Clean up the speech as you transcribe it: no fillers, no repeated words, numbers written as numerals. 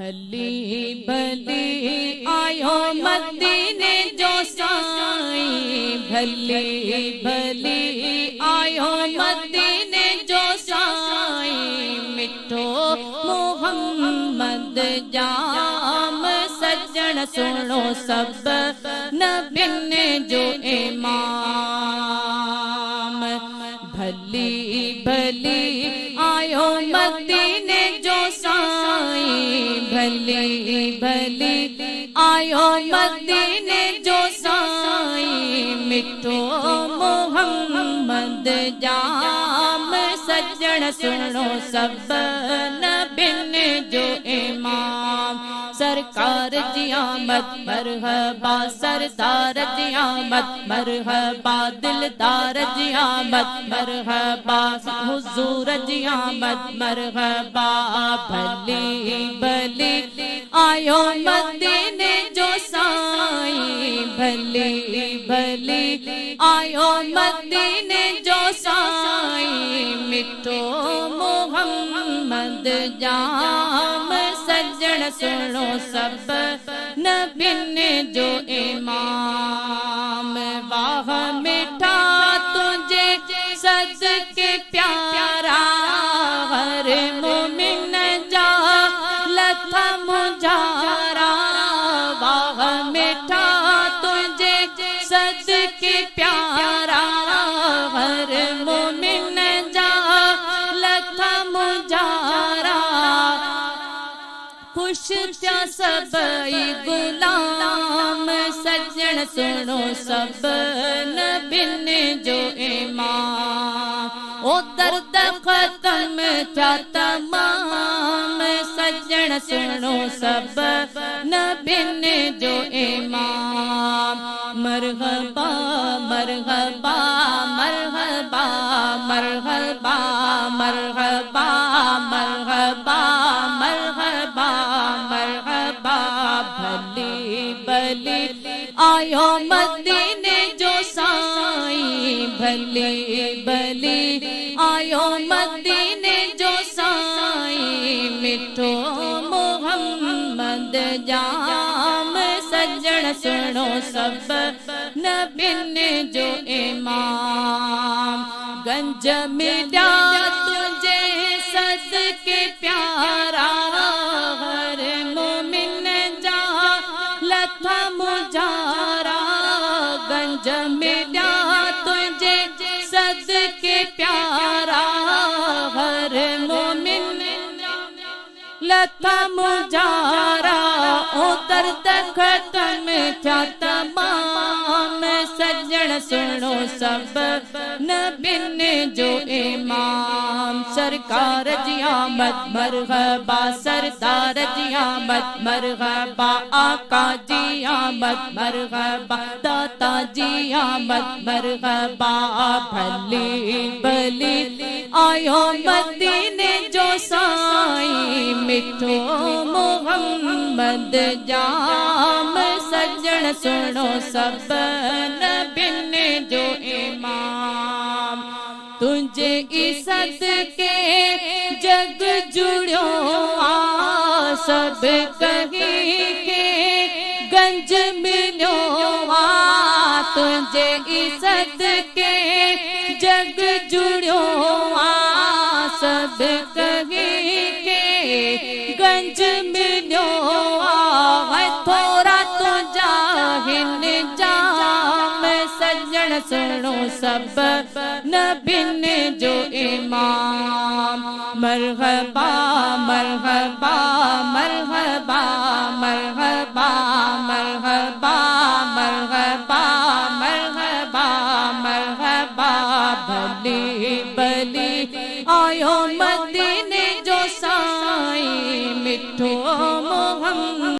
भली भली आयो मदीने जो साईं, भली भली आयो मदीने जो साईं, मिठो मोहम्मद जाम सज्जन सुनो सब नबिने जो इमाम। भली भली आयो मदीने जो साईं, भली भली आयो मदीने जो साईं, मिठो मोहम्मद जाम सज्जन सुनो सब नबिने जो इमाम। सरकार जी आमद मरहबा, सरदार जी आमद मरहबा, दिलदार जी आमद मरहबा, हुजूर जी आमद मरहबा। भली भली आयो मदीने जो साईं, भली भली आयो मदीने जो साईं, मिठो मोहम्मद जाम सज्जन सुनो सब नबिने जो इमाम। वाह मिठा तुझे सदके प्यारा, हर मोमिन जा लथा मुझारा। वाह मिठा तुझे सदके प्यारा, हर मोमिन जा लथा मुझारा। खुश त्या सबई गुलाम सज्जन सुनो सब नबिने जो इमाम। ओ दर्द खत्म था तमाम सज्जन सुनो सब नबिने जो इमाम। मरहबा मरहबा मरहबा मरहबा मरहबा मरहबा मरहबा मरहबा। भली भली आयो मदीने जो साईं, भली भली आयो मदीने जो साईं, मिठो मोहम्मद जाम सज्जन सुनो सब नबिने जो इमाम। गंज मिला तुझे सदके प्यारा, हर मोमिन जा लथा मुझारा। गंज मिला तुझे सदके प्यारा, हर मोमिन लथा मुझारा। ओ दर्द खत्म था तमाम सज्जन सुनो सब नबिने जो इमाम। सरकार जी आमद मरहबा, सरदार जी आमद मरहबा, आका जी आमद मरहबा, दाता जी आमद मरहबा। भली भली आयो मदीने जो साईं, मिठो मोहम्मद जाम सज्जन सुनो सब नबिने जो इमाम। तुझे इज्जत के जग जुड़ो आ, सब कहीं के गंज मिलो आ। तुझे इज्जत के जग जुड़ो आ, सब कहीं के गंज मिलो आ। थोड़ा तो जाहिन जाम सज्जन सुनो सब नबिने जो इमाम। मरहबा मरहबा मरहबा मरहबा मरहबा मरहबा मरहबा मरहबा। भली भली आयो